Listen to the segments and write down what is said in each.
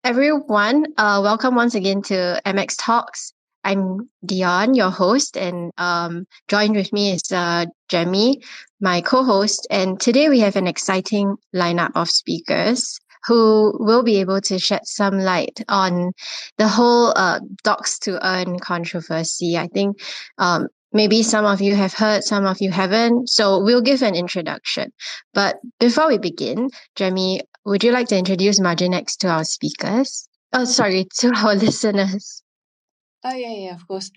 everyone. Welcome once again to MX Talks. I'm Dion, your host, and joined with me is Jemmy, my co-host. And today we have an exciting lineup of speakers who will be able to shed some light on the whole Dox-to-earn controversy. I think maybe some of you have heard, some of you haven't. So we'll give an introduction. But before we begin, Jemmy, would you like to introduce MarginX to our speakers? Oh, sorry, to our listeners. Oh, yeah, of course.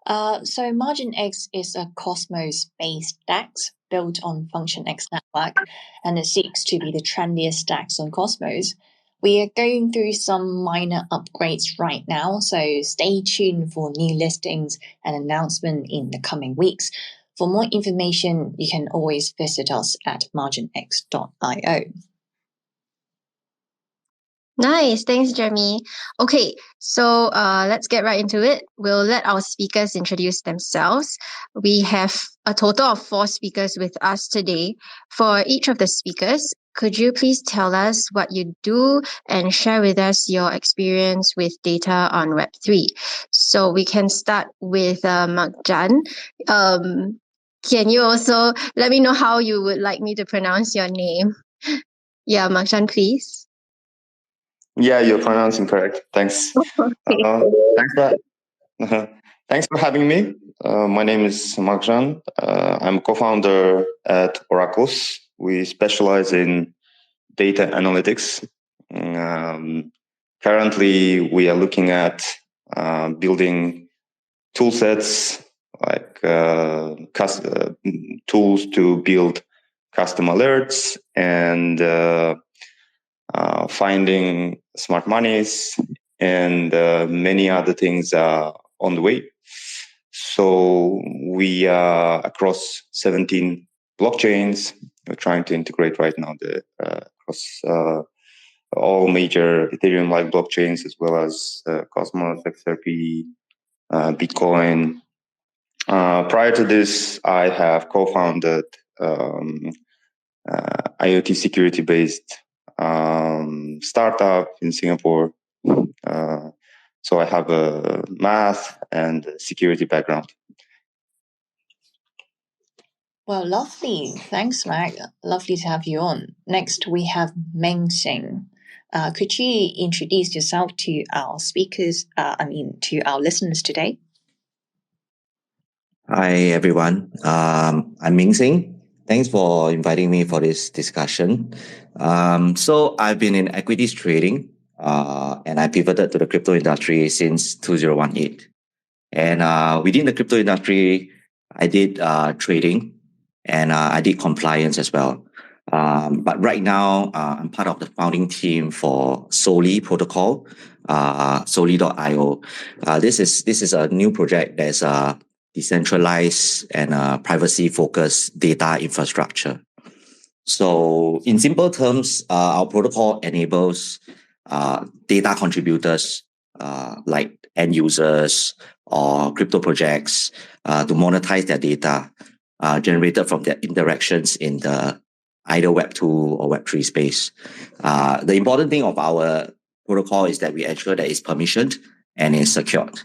So MarginX is a Cosmos-based DEX built on FunctionX network, and it seeks to be the trendiest DEX on Cosmos. We are going through some minor upgrades right now, so stay tuned for new listings and announcement in the coming weeks. For more information, you can always visit us at marginx.io. Nice, thanks, Jeremy. Okay, so let's get right into it. We'll let our speakers introduce themselves. We have a total of 4 speakers with us today. For each of the speakers, could you please tell us what you do and share with us your experience with data on Web3? So we can start with Magjan. Can you also let me know how you would like me to pronounce your name? Yeah, Magjan, please. Yeah, you're pronouncing correct. Thanks. Thanks for having me. My name is Marjan. I'm co-founder at Oracles. We specialize in data analytics. Currently, we are looking at building tool sets like tools to build custom alerts and finding smart monies and many other things are on the way. So we are across 17 blockchains. We're trying to integrate right now across all major Ethereum-like blockchains, as well as Cosmos, XRP, Bitcoin. Prior to this, I have co-founded IoT security-based startup in Singapore. So I have a math and security background. Well, lovely. Thanks, Mac. Lovely to have you on. Next, we have Meng Sing. Could you introduce yourself to our speakers, to our listeners today? Hi, everyone. I'm Ming Sing. Thanks for inviting me for this discussion. So I've been in equities trading, and I pivoted to the crypto industry since 2018. And within the crypto industry, I did trading and I did compliance as well. But right now, I'm part of the founding team for Soli protocol, Soli.io. This is a new project that's decentralized and privacy-focused data infrastructure. So in simple terms, our protocol enables data contributors like end users or crypto projects to monetize their data generated from their interactions in the either Web2 or Web3 space. The important thing of our protocol is that we ensure that it's permissioned and it's secured.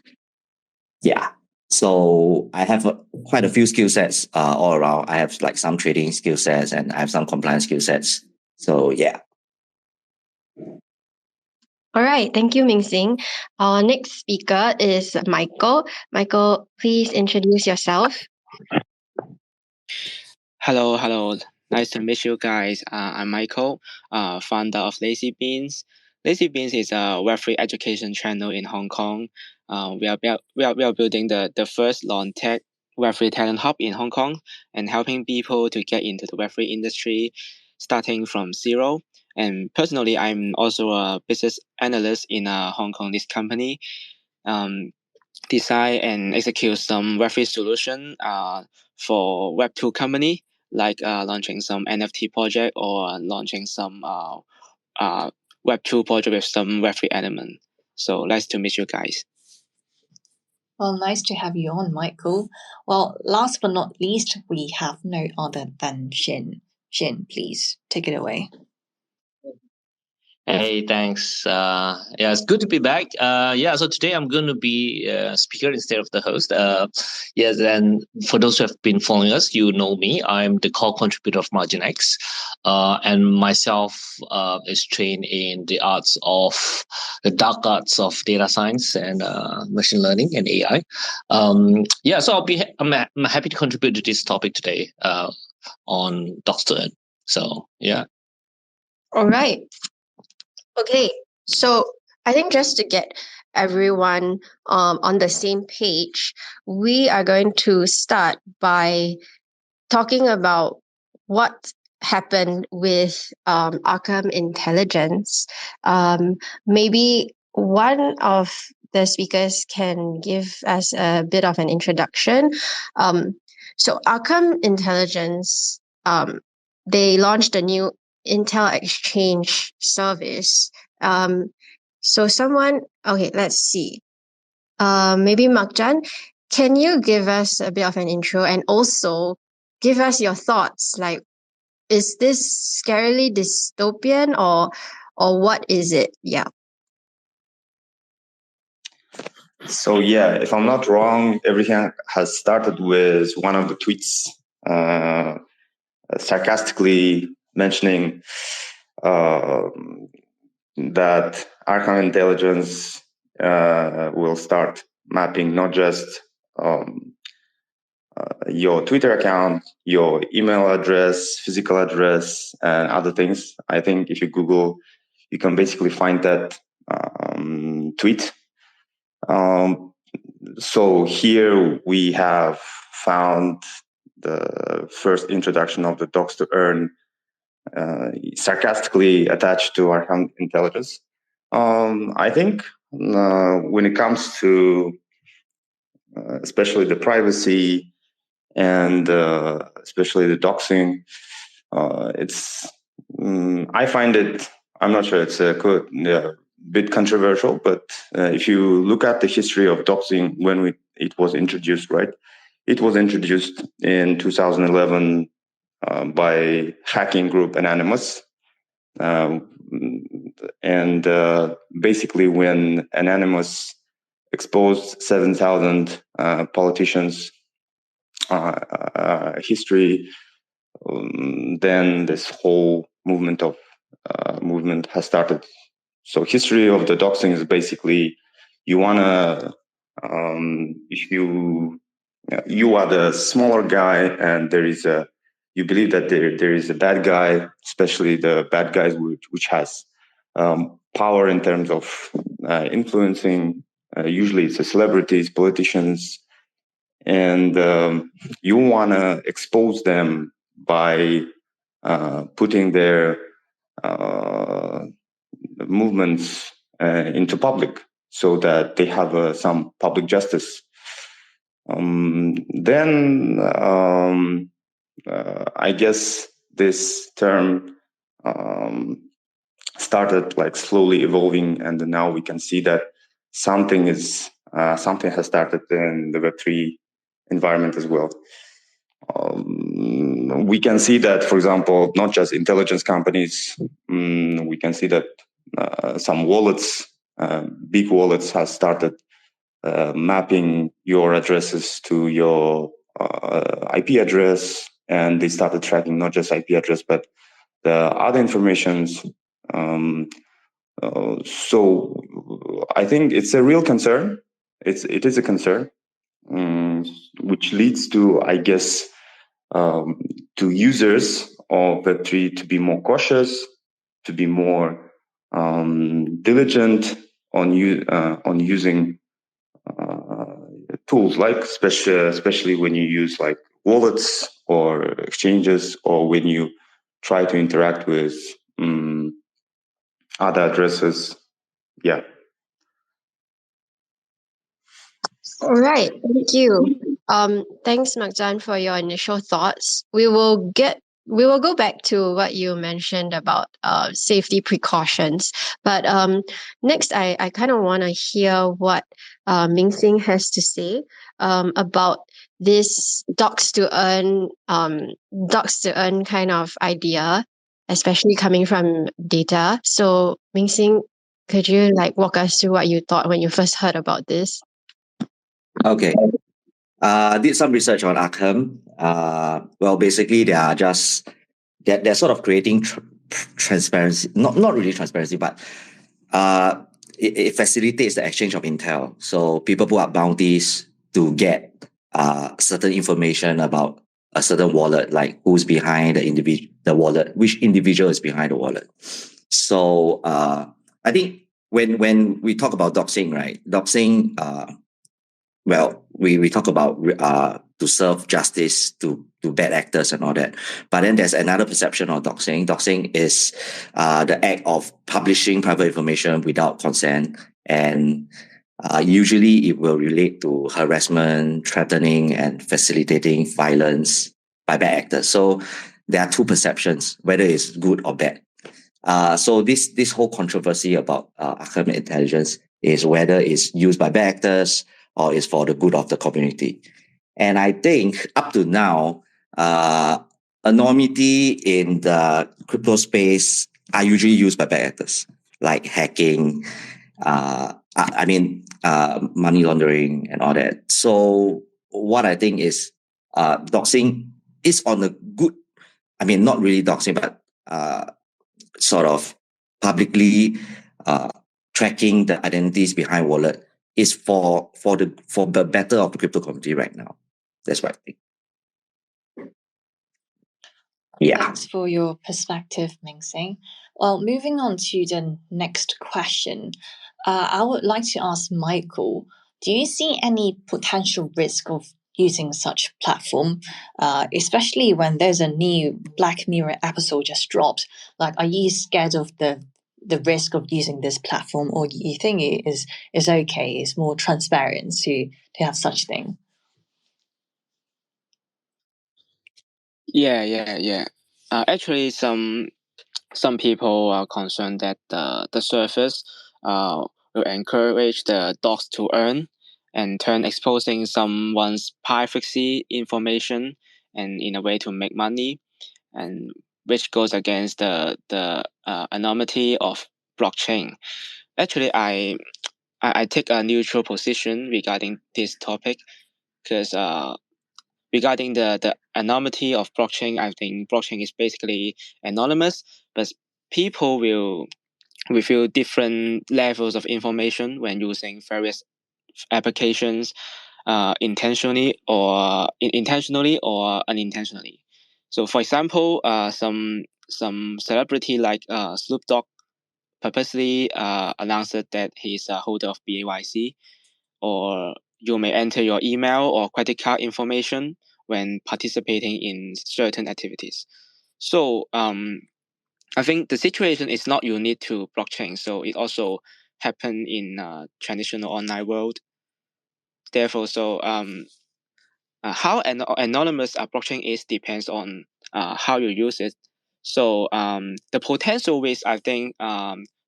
Yeah. So I have quite a few skill sets all around. I have like some trading skill sets and I have some compliance skill sets. So yeah. All right, thank you, Ming Sing. Our next speaker is Michael. Michael, please introduce yourself. Hello. Nice to meet you guys. I'm Michael, founder of Lazy Beans. Lazy Beans is a Web3 education channel in Hong Kong. We are building the first non-tech Web3 talent hub in Hong Kong and helping people to get into the Web3 industry starting from zero. And personally, I'm also a business analyst in a Hong Kong-listed company. Design and execute some Web3 solution for Web2 company, like launching some NFT project or launching some Web2 project with some Web3 element. So nice to meet you guys. Well, nice to have you on, Michael. Well, last but not least, we have no other than Shin. Shin, please take it away. Hey, thanks. Yeah, it's good to be back. So today I'm going to be a speaker instead of the host. Yes, and for those who have been following us, you know me. I'm the core contributor of MarginX, and myself is trained in the dark arts of data science and machine learning and AI. So I'm happy to contribute to this topic today on Dox-to-earn. So yeah. All right. Okay. So I think just to get everyone on the same page, we are going to start by talking about what happened with Arkham Intelligence. Maybe one of the speakers can give us a bit of an introduction. So Arkham Intelligence, they launched a new Intel Exchange service. Let's see. Maybe Makjan, can you give us a bit of an intro and also give us your thoughts? Like, is this scarily dystopian or what is it? Yeah. So yeah, if I'm not wrong, everything has started with one of the tweets sarcastically mentioning that Arkham Intelligence will start mapping not just your Twitter account, your email address, physical address, and other things. I think if you Google, you can basically find that tweet. So here we have found the first introduction of the Dox-to-earn sarcastically attached to Arkham Intelligence. I think when it comes to especially the privacy and especially the doxing, I find it, I'm not sure it's a bit controversial, but if you look at the history of doxing when it was introduced, right? It was introduced in 2011 by hacking group Anonymous. Basically when Anonymous exposed 7,000 politicians' history, then this whole movement has started. So history of the doxing is basically you wanna if you are the smaller guy and you believe that there is a bad guy, especially the bad guys which has power in terms of influencing. Usually it's the celebrities, politicians, and you want to expose them by putting their movements into public so that they have some public justice. I guess this term started like slowly evolving, and now we can see that something has started in the Web3 environment as well. We can see that, for example, not just intelligence companies, we can see that some wallets, big wallets, have started mapping your addresses to your IP address, and they started tracking not just IP address, but the other informations. So I think it's a real concern. It is a concern, which leads to, I guess, to users of Web3 to be more cautious, to be more diligent on using tools, like especially when you use like wallets or exchanges, or when you try to interact with other addresses. Yeah. All right. Thank you. Thanks, Magdan, for your initial thoughts. We will go back to what you mentioned about safety precautions. But next, I kind of want to hear what Ming Sing has to say about this docs to earn kind of idea. especially coming from data. So Ming Sing, could you walk us through what you thought when you first heard about this? Okay. Did some research on Arkham. Well, basically, they're sort of creating transparency. Not really transparency, but it facilitates the exchange of intel. So people put up bounties to get certain information about a certain wallet, like who's behind the wallet, which individual is behind the wallet. So I think when we talk about doxing, right? Doxing, well, we talk about to serve justice to bad actors and all that. But then there's another perception of doxing. Doxing is the act of publishing private information without consent, and usually it will relate to harassment, threatening, and facilitating violence by bad actors. So there are two perceptions, whether it's good or bad. So this whole controversy about academic intelligence is whether it's used by bad actors or is for the good of the community. And I think up to now, anonymity in the crypto space are usually used by bad actors, like hacking, money laundering and all that. So what I think is doxing is on the good, not really doxing, but sort of publicly tracking the identities behind wallet is for the better of the crypto community right now. That's what I think. Yeah. Thanks for your perspective, Ming Sing. Well, moving on to the next question, I would like to ask Michael, do you see any potential risk of using such platform, especially when there's a new Black Mirror episode just dropped? Like, are you scared of the risk of using this platform, or you think it is okay, it's more transparent to have such thing? Yeah. Actually, some people are concerned that the service will encourage the Dox-to-earn and turn exposing someone's privacy information and in a way to make money, and which goes against the anonymity of blockchain. Actually, I take a neutral position regarding this topic because regarding the anonymity of blockchain, I think blockchain is basically anonymous, but people will reveal different levels of information when using various applications, intentionally or unintentionally. So, for example, some celebrity like Snoop Dogg purposely announced that he's a holder of BAYC, or you may enter your email or credit card information when participating in certain activities. So I think the situation is not unique to blockchain, so it also happen in traditional online world. Therefore, so how anonymous a blockchain is depends on how you use it. So the potential risk, I think,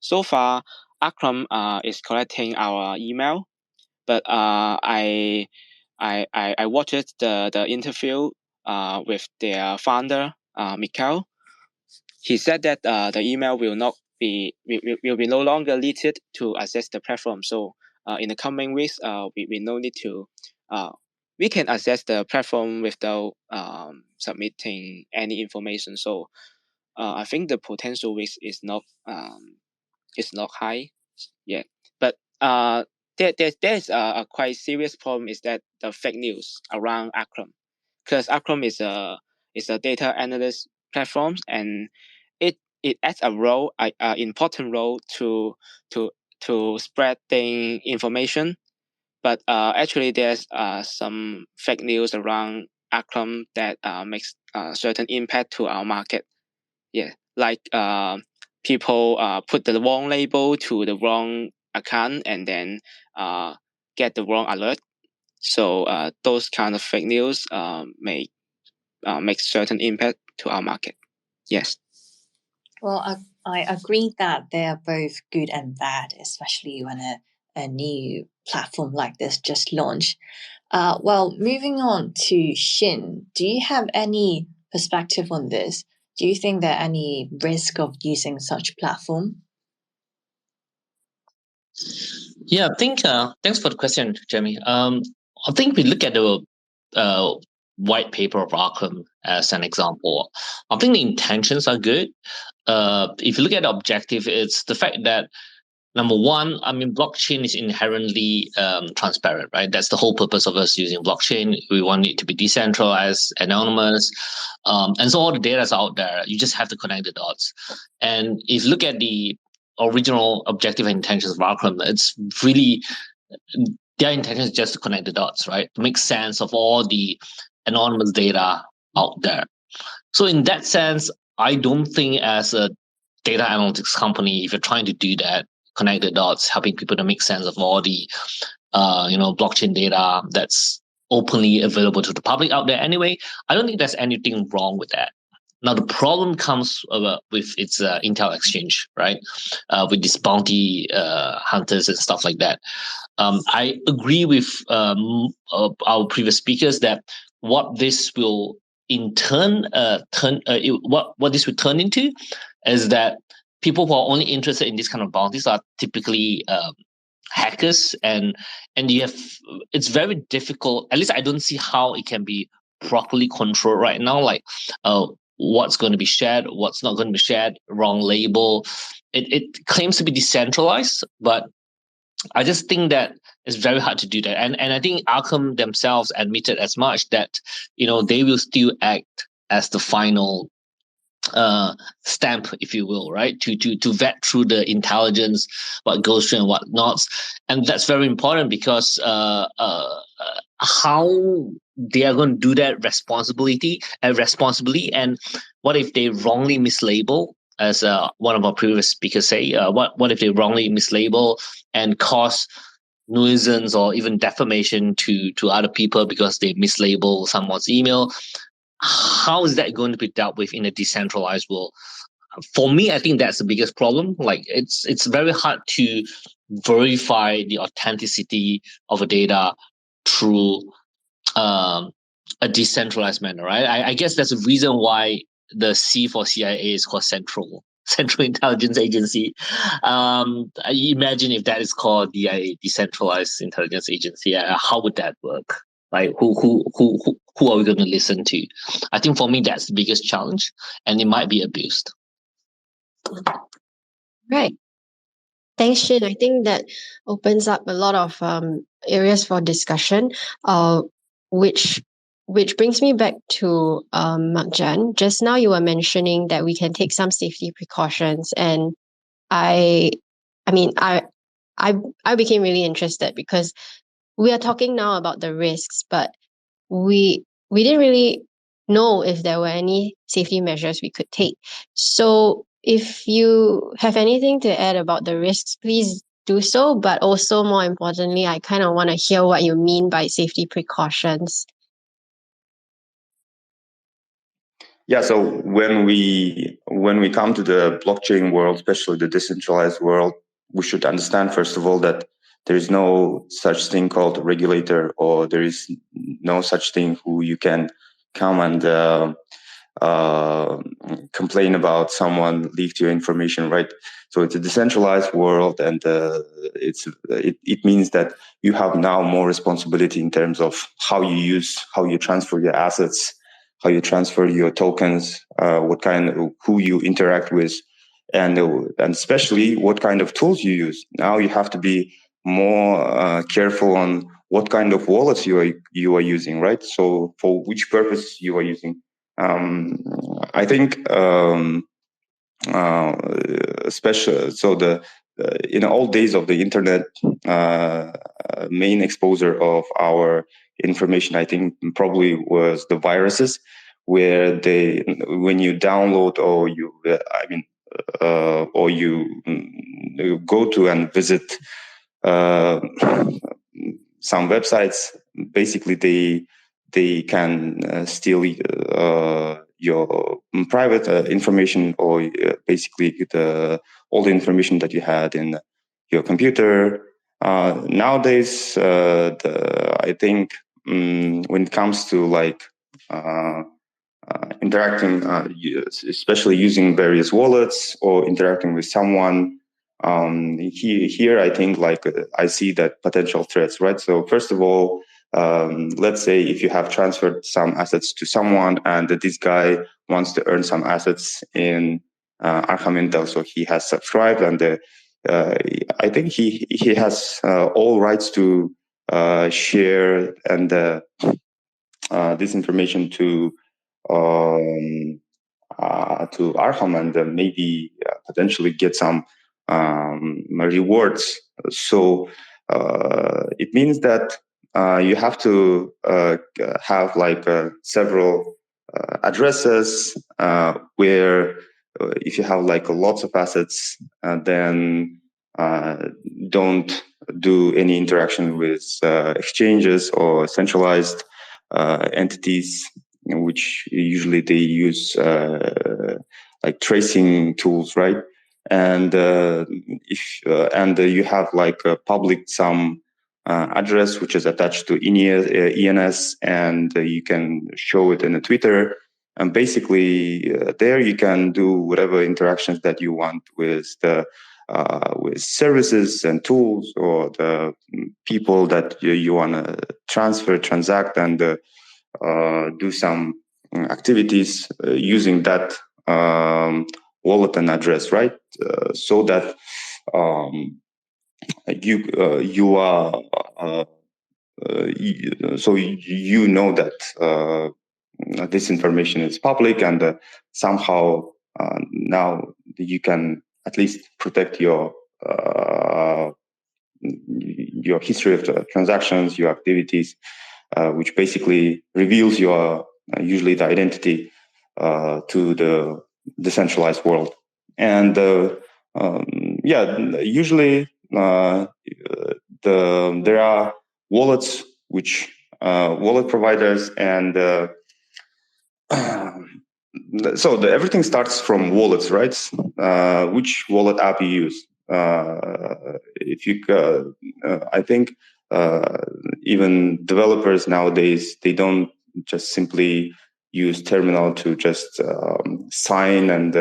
so far, Akram is collecting our email, but I watched the interview with their founder, Mikhail. He said that the email will be no longer needed to access the platform. So in the coming weeks, we no need to. We can access the platform without submitting any information. So I think the potential risk is not high. Yeah, but there's a quite serious problem is that the fake news around Akram, because Akram is a data analyst platform, and it adds a important role to spreading information. But actually, there's some fake news around Akram that makes certain impact to our market. Yeah, like people put the wrong label to the wrong account and then get the wrong alert. So those kind of fake news may make certain impact to our market. Yes. Well, I agree that they are both good and bad, especially when a new platform like this just launched. Well, moving on to Shin, do you have any perspective on this? Do you think there any risk of using such platform? Yeah, I think thanks for the question, Jamie. I think we look at the white paper of Arkham as an example. I think the intentions are good. If you look at the objective, it's the fact that number one, I mean, blockchain is inherently transparent, right? That's the whole purpose of us using blockchain. We want it to be decentralized, anonymous, and so all the data is out there. You just have to connect the dots. And if you look at the original objective and intentions of Arkham, it's really their intention is just to connect the dots, right? To make sense of all the anonymous data out there. So in that sense, I don't think as a data analytics company, if you're trying to do that, connect the dots, helping people to make sense of all the blockchain data that's openly available to the public out there anyway, I don't think there's anything wrong with that. Now the problem comes with its Intel exchange, right? With these bounty hunters and stuff like that. I agree with our previous speakers that what this will in turn what this will turn into is that people who are only interested in this kind of bounties are typically hackers, and you have it's very difficult. At least I don't see how it can be properly controlled right now. Like what's going to be shared, what's not going to be shared, wrong label. It claims to be decentralized, but I just think that it's very hard to do that. And I think Arkham themselves admitted as much that, they will still act as the final stamp, if you will, right? To vet through the intelligence, what goes through and what not. And that's very important because how they are going to do that responsibly, and what if they wrongly mislabel, as one of our previous speakers say, what if they wrongly mislabel and cause nuisance or even defamation to other people because they mislabel someone's email? How is that going to be dealt with in a decentralized world? For me, I think that's the biggest problem. Like it's very hard to verify the authenticity of a data through a decentralized manner, right? I guess that's the reason why the C for CIA is called Central Intelligence Agency. I imagine if that is called DIA, Decentralized Intelligence Agency, how would that work? Like who are we going to listen to? I think for me that's the biggest challenge, and it might be abused. Right. Thanks, Shin. I think that opens up a lot of areas for discussion, which brings me back to Mark Jan. Just now you were mentioning that we can take some safety precautions, and I became really interested because we are talking now about the risks, but we didn't really know if there were any safety measures we could take. So if you have anything to add about the risks, please do so. But also, more importantly, I kind of want to hear what you mean by safety precautions. Yeah, so when we come to the blockchain world, especially the decentralized world, we should understand first of all that there is no such thing called a regulator, or there is no such thing who you can come and complain about someone leaked your information, right? So it's a decentralized world, and it means that you have now more responsibility in terms of how you transfer your assets, how you transfer your tokens, who you interact with, and especially what kind of tools you use. Now you have to be more careful on what kind of wallets you are using, right? So for which purpose you are using. I think especially in the old days of the internet, main exposer of our information, I think, probably was the viruses, where when you download or you go to and visit some websites, basically they can steal your private information, or basically all the information that you had in your computer. Nowadays, I think when it comes to interacting, especially using various wallets or interacting with someone. Here, I think I see that potential threats, right? So first of all, let's say if you have transferred some assets to someone and this guy wants to earn some assets in Arkham Intel, so he has subscribed, and I think he has all rights to share and this information to Arkham and maybe potentially get some rewards. So it means that you have to have several addresses where if you have lots of assets, then don't do any interaction with exchanges or centralized entities, which usually they use tracing tools, right? And if you have a public some address which is attached to ENS, and you can show it in a Twitter. And basically, there you can do whatever interactions that you want with with services and tools or the people that you want to transfer, transact, and do some activities using that wallet and address, right? So that you are so you know that this information is public, and somehow now you can at least protect your history of transactions, your activities, which basically reveals your usually the identity to the decentralized world. And usually there are wallets which wallet providers, and so everything starts from wallets, right? Which wallet app you use. If you, I think even developers nowadays, they don't just simply use terminal to just sign and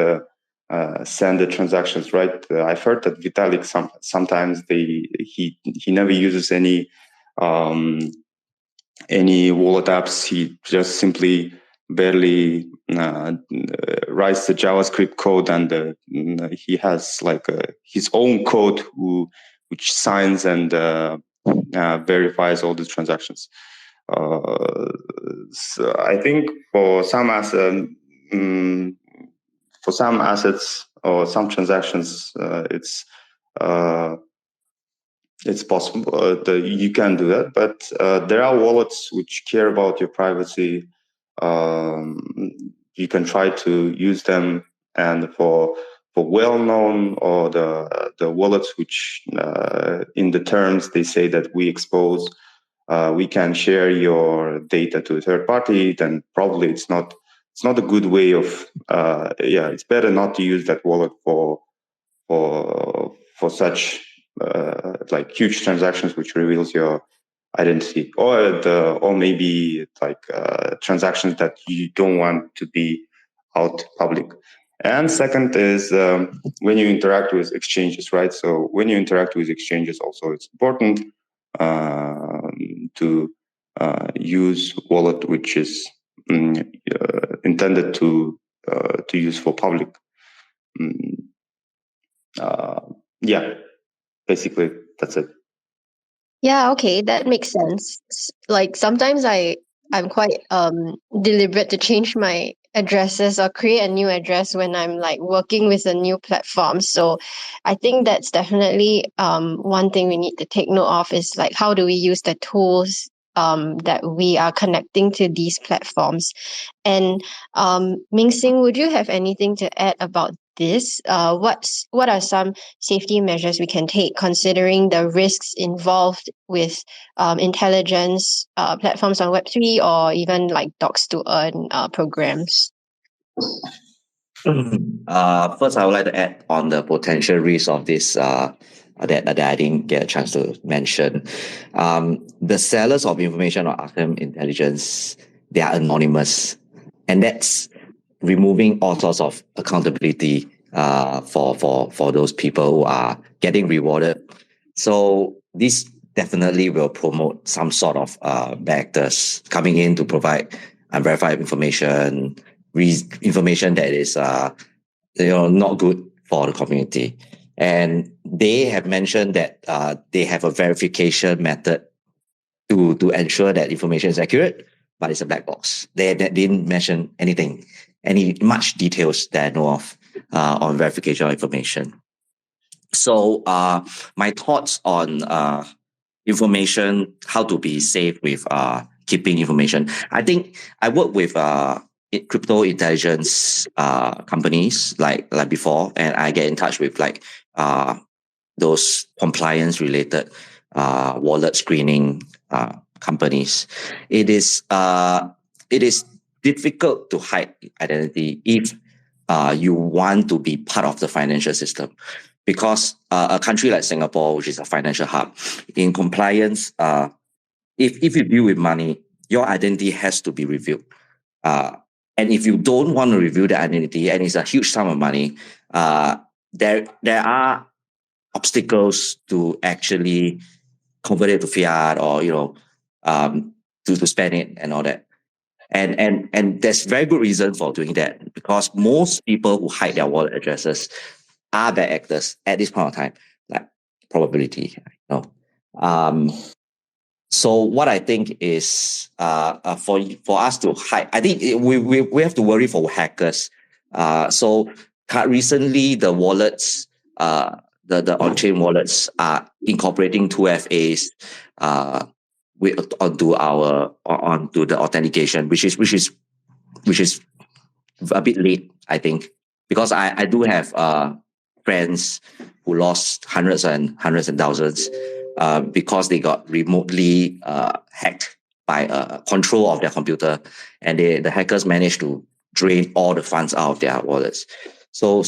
send the transactions, right? I've heard that Vitalik sometimes he never uses any wallet apps. He just simply barely writes the JavaScript code, and he has his own code which signs and verifies all the transactions. So I think for some assets or some transactions, it's possible you can do that, but there are wallets which care about your privacy. You can try to use them, and for well-known or the wallets which in the terms they say that we can share your data to a third party, then probably it's not a good way of it's better not to use that wallet for such huge transactions which reveals your identity, or maybe transactions that you don't want to be out public. And second is when you interact with exchanges, right? So when you interact with exchanges, also it's important to use wallet which is intended to use for public. Basically that's it. Yeah, okay, that makes sense. Like sometimes I'm quite deliberate to change my addresses or create a new address when I'm working with a new platform. So I think that's definitely one thing we need to take note of is how do we use the tools that we are connecting to these platforms. And Ming-Sing, would you have anything to add about this? What are some safety measures we can take considering the risks involved with intelligence platforms on Web3 or even Dox-to-earn programs? First, I would like to add on the potential risk of this that I didn't get a chance to mention. The sellers of information on Arkham Intelligence, they are anonymous. and that's removing all sorts of accountability for those people who are getting rewarded. So this definitely will promote some sort of bad actors coming in to provide unverified information, information that is not good for the community. And they have mentioned that they have a verification method to ensure that information is accurate, but it's a black box. They didn't mention any much details that I know of on verification of information. So my thoughts on information, how to be safe with keeping information. I think I work with crypto intelligence companies like before, and I get in touch with those compliance related wallet screening companies. It is difficult to hide identity if you want to be part of the financial system, because a country like Singapore, which is a financial hub, in compliance, if you deal with money, your identity has to be revealed. And if you don't want to reveal the identity, and it's a huge sum of money, there are obstacles to actually convert it to fiat, or to spend it and all that. And there's very good reason for doing that, because most people who hide their wallet addresses are bad actors at this point of time, like probability. So what I think is for us to hide, I think we have to worry for hackers. So recently the wallets, the on-chain wallets are incorporating 2FAs onto the authentication, which is a bit late, I think, because I do have friends who lost hundreds and thousands because they got remotely hacked by control of their computer, and the hackers managed to drain all the funds out of their wallets. So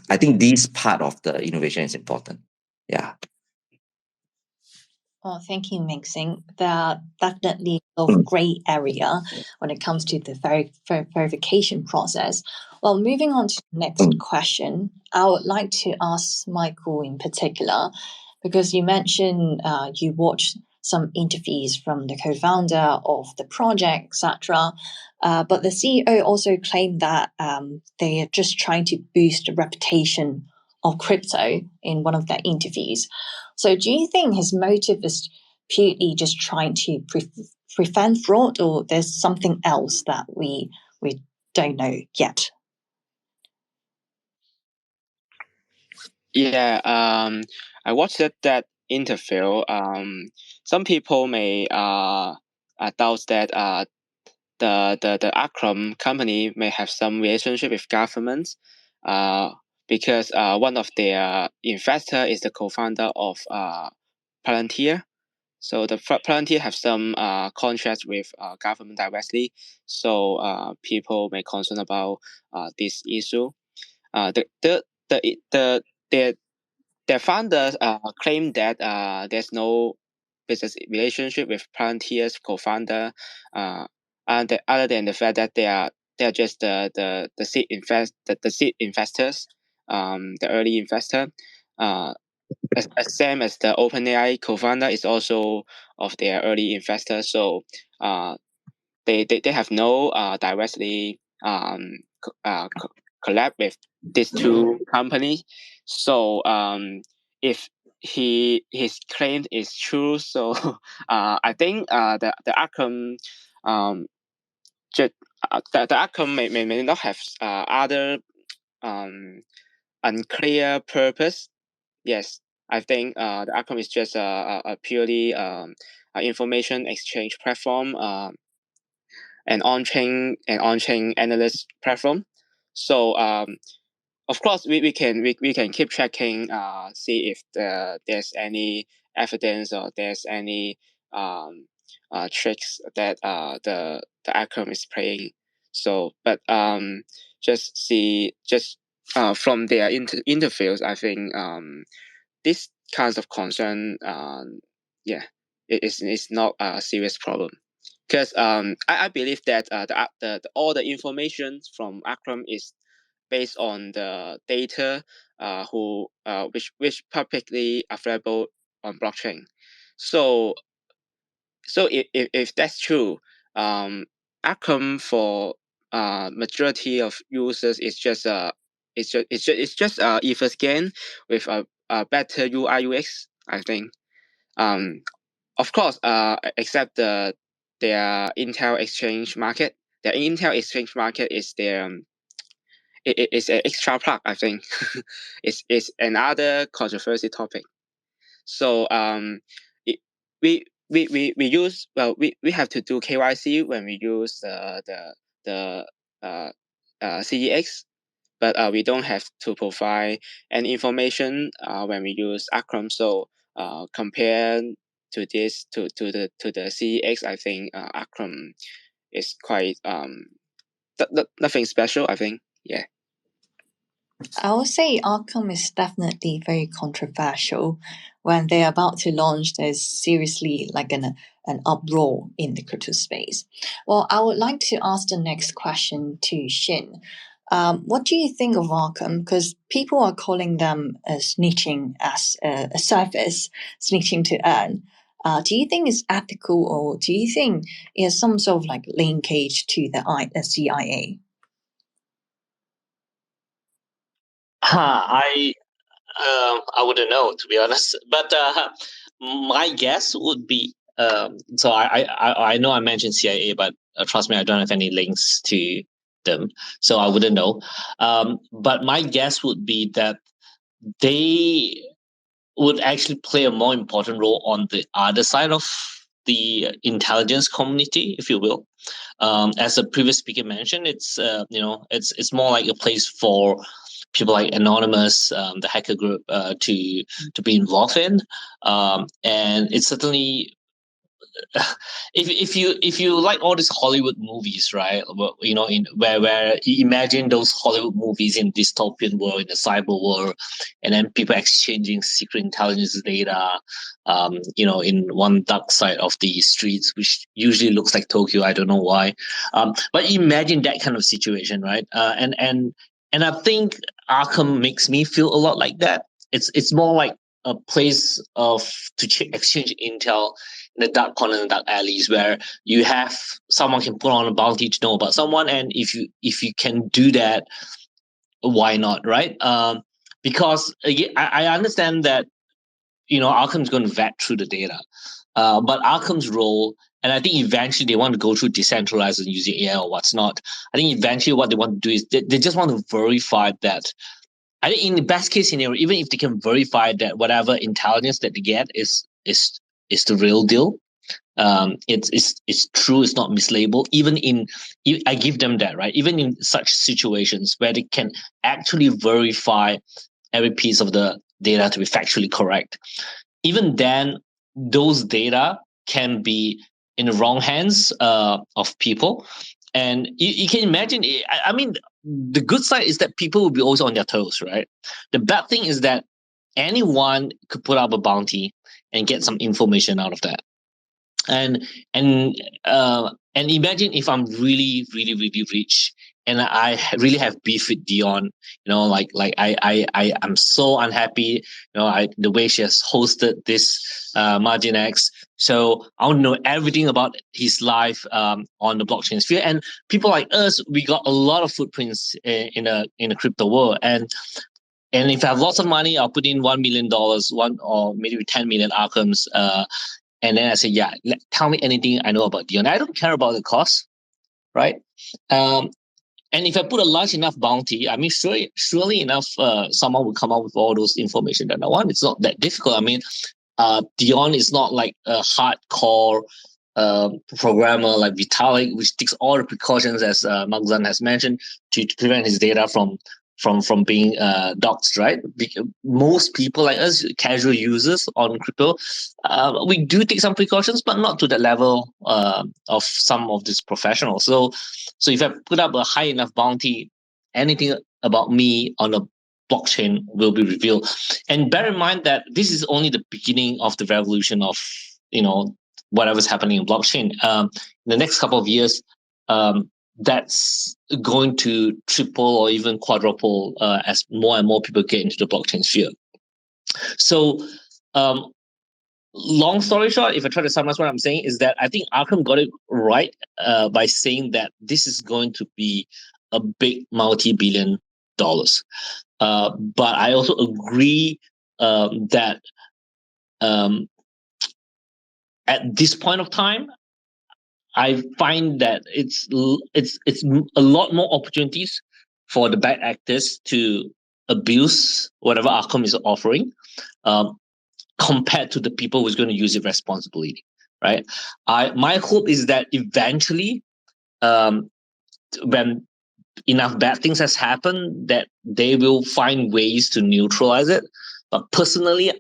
I think this part of the innovation is important. Yeah. Oh, thank you, Ming-Sing. There definitely a gray area when it comes to the verification process. Well, moving on to the next question, I would like to ask Michael in particular, because you mentioned you watched some interviews from the co-founder of the project, etc. But the CEO also claimed that they are just trying to boost the reputation of crypto in one of their interviews. So do you think his motive is purely just trying to prevent fraud, or there's something else that we don't know yet? Yeah, I watched that interview. Some people may doubt that the Akram company may have some relationship with governments, because one of their investor is the co-founder of Palantir. So the Palantir have some contracts with government directly. So people may concern about this issue. Their founders claim that there's no business relationship with Palantir's co-founder, and other than the fact that they're just the seed investors, the early investor. As same as the OpenAI co-founder is also of their early investor, so they have no directly collab with these two companies. So if his claim is true, so I think the outcome the outcome may not have other unclear purpose. Yes, I think the outcome is just a purely information exchange platform, an on-chain analyst platform. So of course we can keep checking, see if there's any evidence or there's any tricks that the outcome is playing. So but just from their interviews, I think this kinds of concern, it's not a serious problem. because I believe that all the information from Akram is based on the data which publicly available on blockchain. So if that's true, Akram for majority of users is just ether scan with a better UI UX, I think. Of course, except their Intel exchange market. The Intel exchange market is their it's an extra plug, I think. It's another controversial topic. So it, we use we have to do KYC when we use the CEX, but we don't have to provide any information when we use Akram. So compared to this to the CEX, I think Akram is quite nothing special, I think. Yeah. I would say Arkham is definitely very controversial. When they're about to launch, there's seriously like an uproar in the crypto space. Well, I would like to ask the next question to Shin. What do you think of Arkham? Because people are calling them snitching as a service, snitching to earn. Do you think it's ethical, or do you think it has some sort of like linkage to the CIA? I wouldn't know, to be honest. But my guess would be so I know I mentioned CIA, but trust me, I don't have any links to them, so I wouldn't know. But my guess would be that they would actually play a more important role on the other side of the intelligence community, if you will. As the previous speaker mentioned, it's it's more like a place for people like Anonymous, the hacker group, to be involved in, and it's certainly if you like all these Hollywood movies, right? In where you imagine those Hollywood movies in dystopian world, in the cyber world, and then people exchanging secret intelligence data, in one dark side of the streets, which usually looks like Tokyo. I don't know why, but imagine that kind of situation, right? And I think Arkham makes me feel a lot like that. It's more like a place to exchange intel in the dark corners and dark alleys, where you have someone can put on a bounty to know about someone, and if you can do that, why not, right? Because again, I understand that Arkham's going to vet through the data, but Arkham's role, and I think eventually they want to go through decentralized and using AI or what's not. I think eventually what they want to do is they just want to verify that. I think in the best case scenario, even if they can verify that whatever intelligence that they get is the real deal, it's true, it's not mislabeled. I give them that, right? Even in such situations where they can actually verify every piece of the data to be factually correct, even then, those data can be in the wrong hands of people. And you can imagine, I mean, the good side is that people will be always on their toes, right? The bad thing is that anyone could put up a bounty and get some information out of that. And imagine if I'm really, really, really rich and I really have beef with Dion, like I'm so unhappy, the way she has hosted this MarginX. So I want to know everything about his life on the blockchain sphere. And people like us, we got a lot of footprints in a crypto world. And if I have lots of money, I'll put in $1 million, one or maybe 10 million Arkhams. And then I say, yeah, tell me anything I know about Dion. I don't care about the cost, right? And if I put a large enough bounty, I mean, surely enough, someone will come up with all those information that I want. It's not that difficult. I mean, Dion is not like a hardcore programmer like Vitalik, which takes all the precautions, as Magzan has mentioned, to prevent his data from being doxed, right? Most people like us, casual users on crypto, we do take some precautions, but not to the level of some of these professionals. So if I put up a high enough bounty, anything about me on a blockchain will be revealed. And bear in mind that this is only the beginning of the revolution of whatever's happening in blockchain. In the next couple of years, that's going to triple or even quadruple as more and more people get into the blockchain sphere. So, long story short, if I try to summarize what I'm saying, is that I think Arkham got it right by saying that this is going to be a big multi-billion dollars. But I also agree that at this point of time, I find that it's a lot more opportunities for the bad actors to abuse whatever Arkham is offering, compared to the people who's going to use it responsibly, right? My hope is that eventually, when enough bad things has happened, that they will find ways to neutralize it. But personally,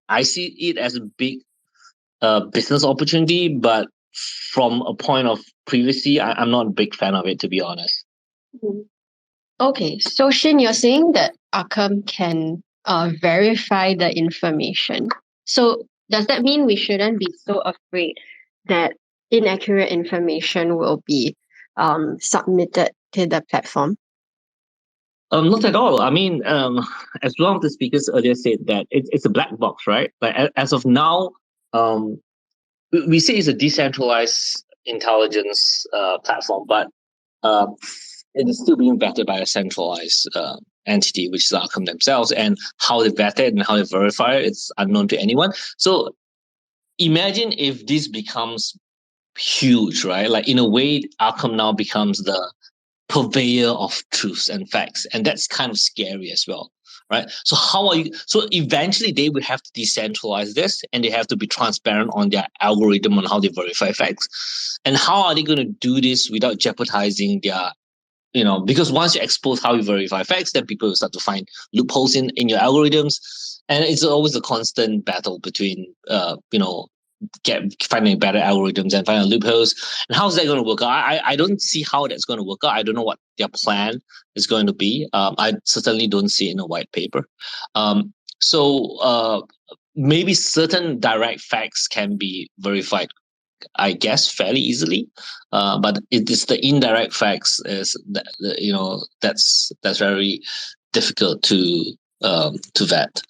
I see it as a big business opportunity, but from a point of privacy, I'm not a big fan of it, to be honest. Okay, so Shin, you're saying that Arkham can verify the information. So does that mean we shouldn't be so afraid that inaccurate information will be submitted to the platform? Not at all. I mean, as one of the speakers earlier said, that it's a black box, right? Like as of now, we say it's a decentralized intelligence platform, but it is still being vetted by a centralized entity, which is Arkham themselves, and how they vet it and how they verify it, it's unknown to anyone. So imagine if this becomes huge, right? Like in a way, Arkham now becomes the purveyor of truths and facts, and that's kind of scary as well, right? So so eventually they will have to decentralize this, and they have to be transparent on their algorithm on how they verify facts. And how are they going to do this without jeopardizing their, because once you expose how you verify facts, then people will start to find loopholes in your algorithms, and it's always a constant battle between finding better algorithms and finding loopholes. And how's that going to work out? I don't see how that's going to work out. I don't know what their plan is going to be. I certainly don't see it in a white paper. So maybe certain direct facts can be verified, I guess, fairly easily. But it is the indirect facts that's very difficult to vet.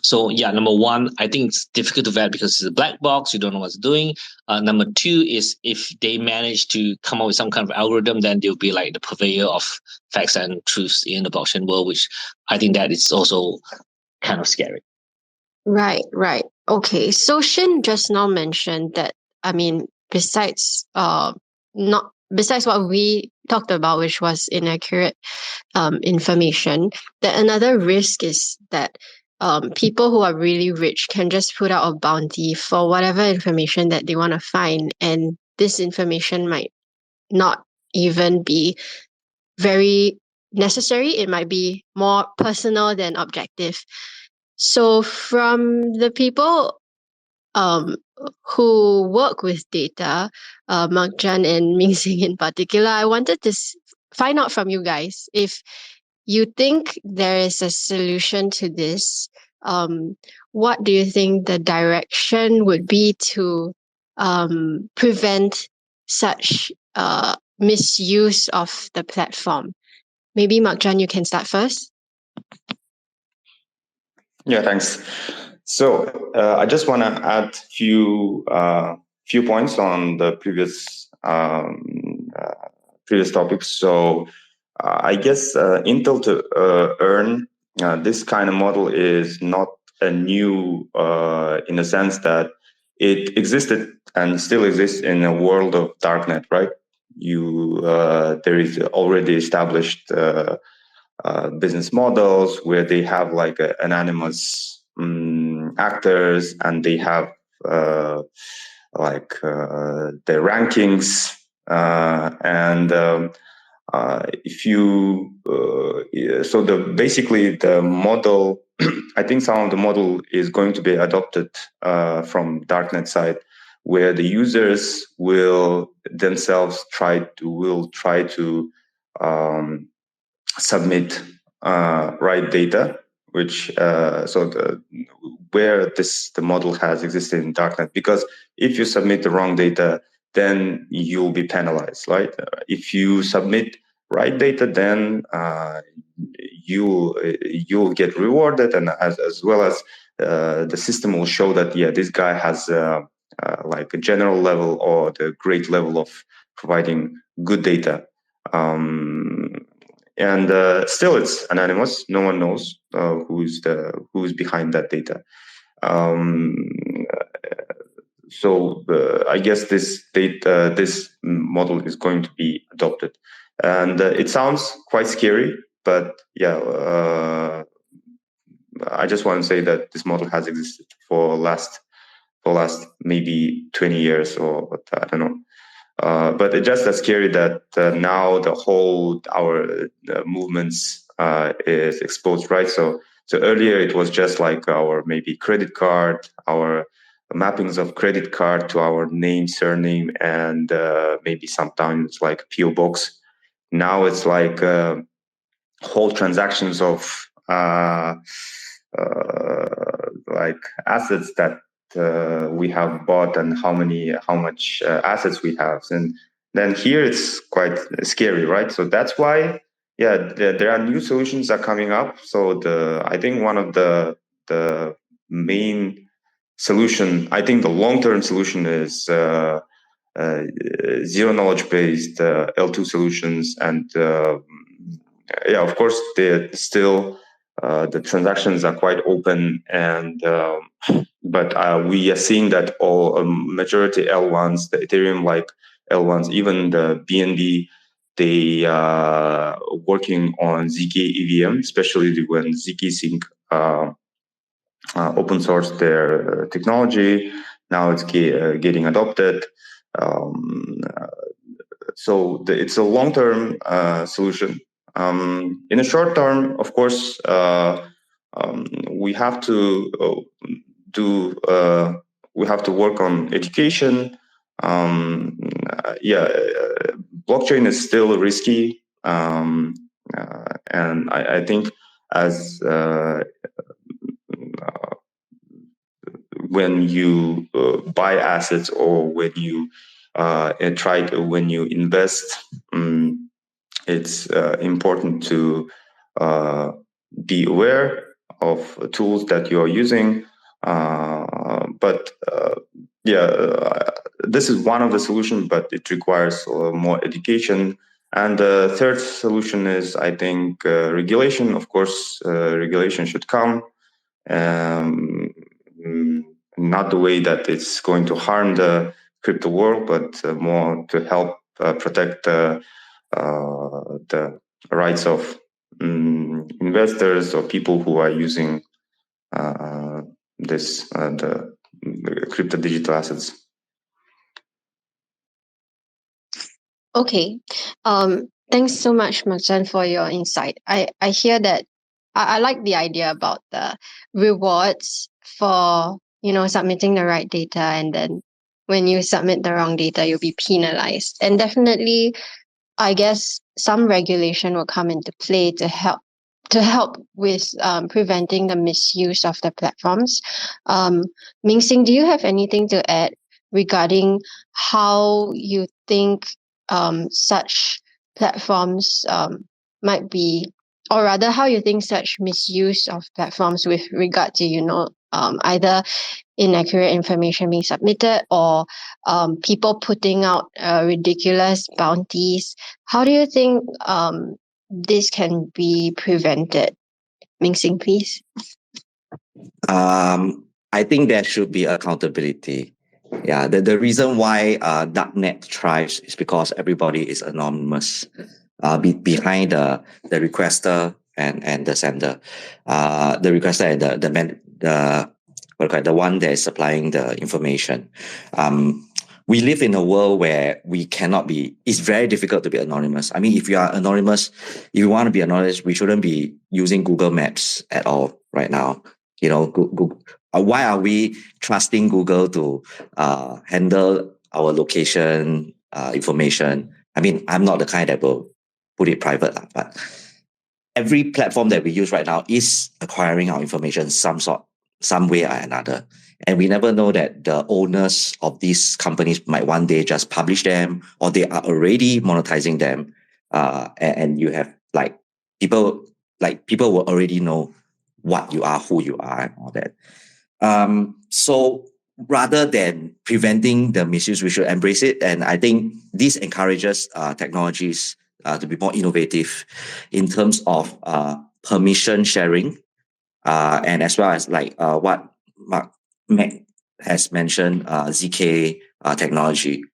So yeah, number one, I think it's difficult to vet because it's a black box. You don't know what it's doing. Number two is if they manage to come up with some kind of algorithm, then they'll be like the purveyor of facts and truths in the blockchain world, which I think that is also kind of scary. Right. Okay. So Shin just now mentioned that, I mean, besides what we talked about, which was inaccurate information, that another risk is that people who are really rich can just put out a bounty for whatever information that they want to find, and this information might not even be very necessary. It might be more personal than objective. So from the people who work with data, Mark-Jan and Ming-Sing in particular, I wanted to find out from you guys if you think there is a solution to this. What do you think the direction would be to prevent such misuse of the platform? Maybe Mark-Jan, you can start first. Yeah, thanks. So I just want to add few points on the previous topics. So I guess Intel to earn this kind of model is not a new in a sense that it existed and still exists in a world of darknet, right? There is already established business models where they have like anonymous actors, and they have their rankings, and basically the model, I think some of the model is going to be adopted from darknet side, where the users will themselves try to submit right data which where the model has existed in darknet. Because if you submit the wrong data, then you'll be penalized, right? If you submit right data, then you'll get rewarded, and as well as the system will show that this guy has like a general level or the great level of providing good data. And still, it's anonymous. No one knows who's behind that data. So I guess this model is going to be adopted, and it sounds quite scary. But I just want to say that this model has existed for last maybe 20 years, or I don't know. But it's just as scary that now the whole our movements is exposed, right? So earlier it was just like our maybe credit card, our mappings of credit card to our name, surname, and maybe sometimes like PO box. Now it's like whole transactions of like assets that we have bought and how much assets we have. And then here it's quite scary, right? So that's why there are new solutions that are coming up. So I think one of the main solution, I think the long-term solution is zero knowledge based L2 solutions. And of course they're still the transactions are quite open, and but we are seeing that all majority L1s, the Ethereum like L1s, even the BNB, they are working on ZK EVM, especially when ZK Sync open source their technology. Now it's getting adopted. So it's a long-term solution. In the short term, of course, we have to we have to work on education. Blockchain is still risky, and I think as when you buy assets or when you when you invest, it's important to be aware of tools that you're using. This is one of the solutions, but it requires more education. And the third solution is, I think, regulation. Of course, regulation should come. Not the way that it's going to harm the crypto world, but more to help protect the rights of investors or people who are using the crypto digital assets. Okay. Thanks so much, Marjan, for your insight. I hear that I like the idea about the rewards for, submitting the right data, and then when you submit the wrong data, you'll be penalized. And definitely, I guess some regulation will come into play to help with preventing the misuse of the platforms. Ming-Sing, do you have anything to add regarding how you think such platforms might be, or rather how you think such misuse of platforms with regard to either inaccurate information being submitted or people putting out ridiculous bounties? How do you think this can be prevented? Ming-Sing, please. I think there should be accountability. Yeah, the reason why darknet thrives is because everybody is anonymous behind the requester and the sender. The requester and the one that is supplying the information. We live in a world where it's very difficult to be anonymous. I mean, if you are anonymous, if you want to be anonymous, we shouldn't be using Google Maps at all right now. Google, why are we trusting Google to handle our location information? I mean, I'm not the kind that will put it private, but every platform that we use right now is acquiring our information some way or another. And we never know that the owners of these companies might one day just publish them, or they are already monetizing them. And you have people will already know what you are, who you are, and all that. So rather than preventing the misuse, we should embrace it. And I think this encourages technologies to be more innovative in terms of permission sharing, and as well as what Mac has mentioned, ZK technology.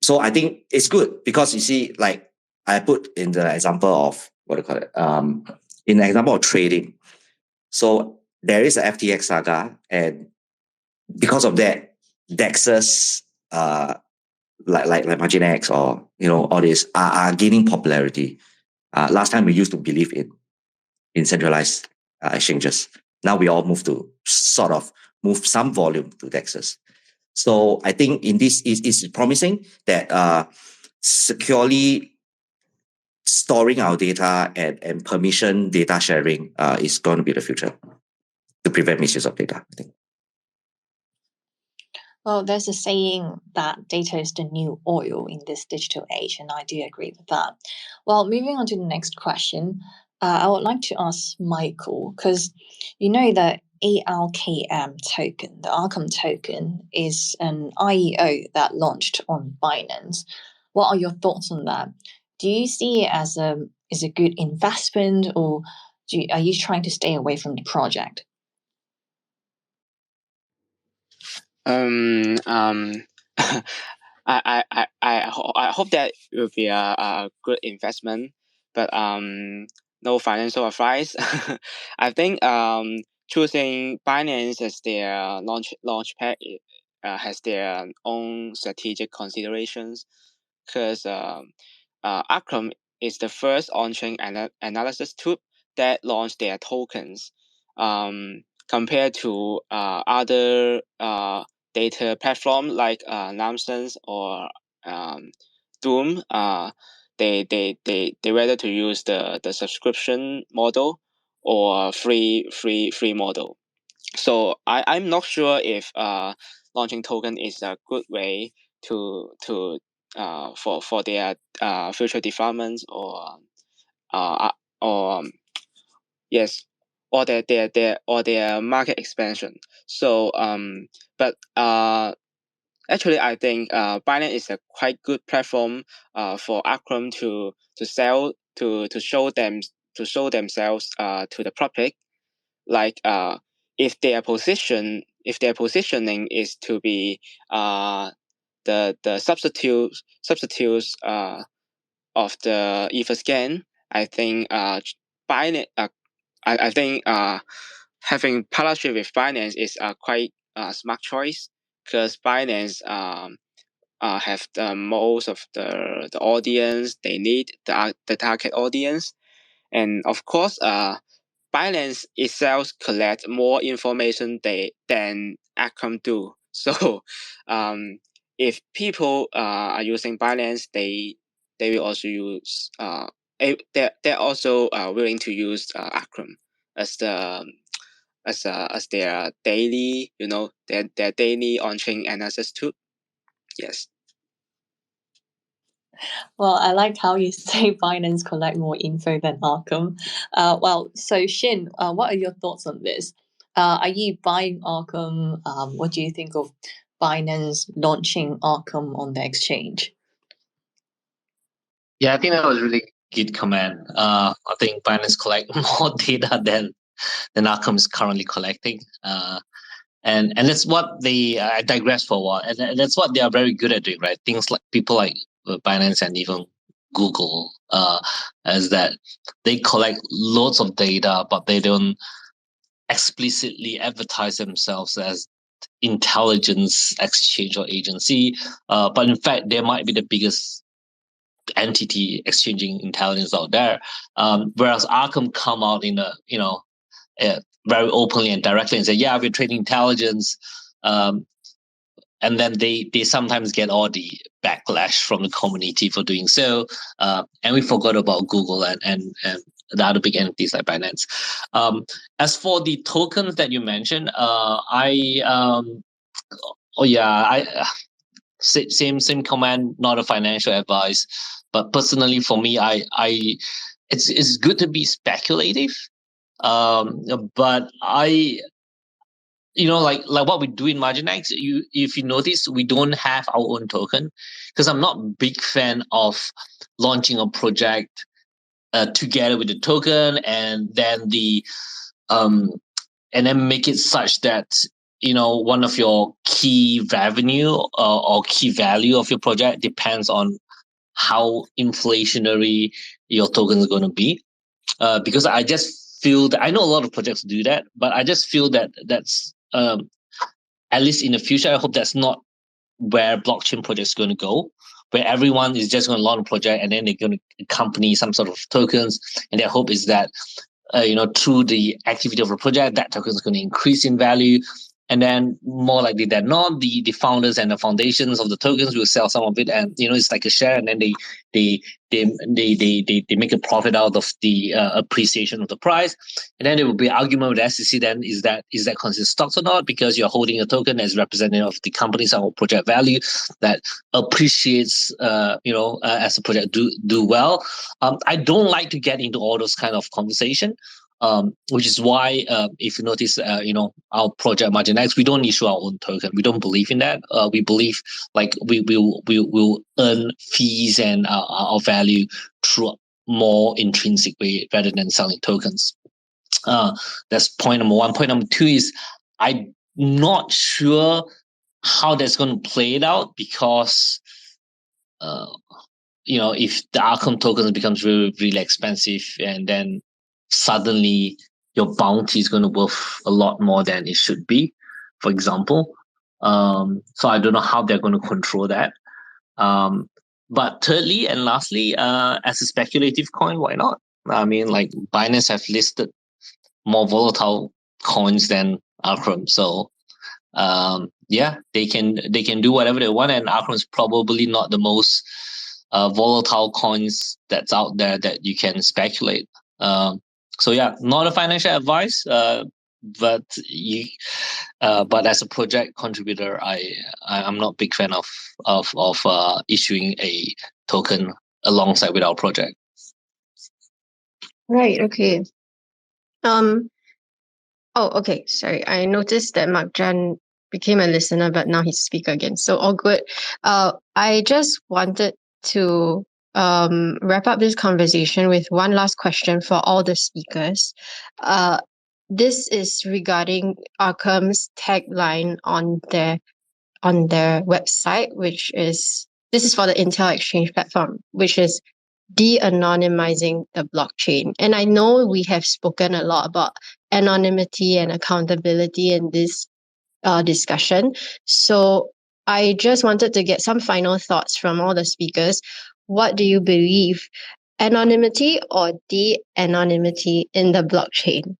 So I think it's good because you see, like I put in the example of what do you call it? In the example of trading. So there is a FTX saga, and because of that, DEXs like MarginX or all these are gaining popularity. Last time we used to believe in centralized exchanges. Now we all move to sort of move some volume to DEXs. So I think in this is promising that securely storing our data and permission data sharing is going to be the future to prevent misuse of data, I think. Well, there's a saying that data is the new oil in this digital age, and I do agree with that. Well, moving on to the next question, I would like to ask Michael, because you know that ARKM token, the Arkham token, is an IEO that launched on Binance. What are your thoughts on that? Do you see it as a good investment, or are you trying to stay away from the project? I hope that it will be a good investment, but no financial advice. I think choosing Binance as their launch pad has their own strategic considerations, because Arkham is the first on-chain analysis tool that launched their tokens. Compared to other data platform like Namsense or Doom, they rather to use the subscription model or free model. So I'm not sure if launching token is a good way to for their future developments or yes, or their market expansion. So but actually I think Binance is a quite good platform for Akram to sell to show themselves to the public. Like if their positioning is to be the substitutes of the EtherScan, I think Binance I think having partnership with Binance is a quite smart choice, because Binance have the most of the audience they need, the target audience, and of course Binance itself collect more information than Acom do. So if people are using Binance, they will also use they're also willing to use Acrom as their daily their daily on-chain analysis tool. Yes. Well, I like how you say Binance collect more info than Arkham. Well, so Shin, what are your thoughts on this? Are you buying Arkham? What do you think of Binance launching Arkham on the exchange? Yeah, I think that was really good comment. I think Binance collect more data than Arkham is currently collecting. And that's what they I digress for a while, and that's what they are very good at doing, right? Things like people like Binance and even Google, is that they collect loads of data, but they don't explicitly advertise themselves as intelligence exchange or agency. But in fact, they might be the biggest entity exchanging intelligence out there. Whereas Arkham come out in a very openly and directly and say, yeah, we're trading intelligence. and then they sometimes get all the backlash from the community for doing so. And we forgot about Google and the other big entities like Binance. As for the tokens that you mentioned, same comment, not a financial advice, but personally for me, it's good to be speculative. But like what we do in MarginX, if you notice, we don't have our own token, because I'm not a big fan of launching a project together with the token and then make it such that one of your key revenue or key value of your project depends on how inflationary your token is going to be. Because I just feel that I know a lot of projects do that, but I just feel that that's at least in the future, I hope that's not where blockchain projects are going to go, where everyone is just going to launch a project and then they're going to accompany some sort of tokens, and their hope is that through the activity of a project, that token is going to increase in value. And then more likely than not, the founders and the foundations of the tokens will sell some of it, and it's like a share, and then they make a profit out of the appreciation of the price. And then there will be an argument with the SEC. Then is that considered stocks or not? Because you're holding a token as representative of the company's or project value that appreciates, as a project do well. I don't like to get into all those kind of conversation. Which is why, if you notice, our project MarginX, we don't issue our own token. We don't believe in that. We believe like we will earn fees and our value through more intrinsic way rather than selling tokens. That's point number one. Point number two is I'm not sure how that's going to play it out, because if the Arkham token becomes really, really expensive, and then suddenly your bounty is going to worth a lot more than it should be, for example. So I don't know how they're going to control that. But thirdly and lastly, as a speculative coin, why not? I mean, like Binance have listed more volatile coins than Arkham, so they can do whatever they want, and Arkham is probably not the most volatile coins that's out there that you can speculate. So not a financial advice, but as a project contributor, I'm not a big fan of issuing a token alongside with our project. Right. Okay. Okay. Sorry. I noticed that Mark Jan became a listener, but now he's a speaker again. So all good. I just wanted to wrap up this conversation with one last question for all the speakers. This is regarding Arkham's tagline on their website, this is for the Intel Exchange platform, which is de-anonymizing the blockchain. And I know we have spoken a lot about anonymity and accountability in this discussion. So I just wanted to get some final thoughts from all the speakers. What do you believe? Anonymity or de-anonymity in the blockchain?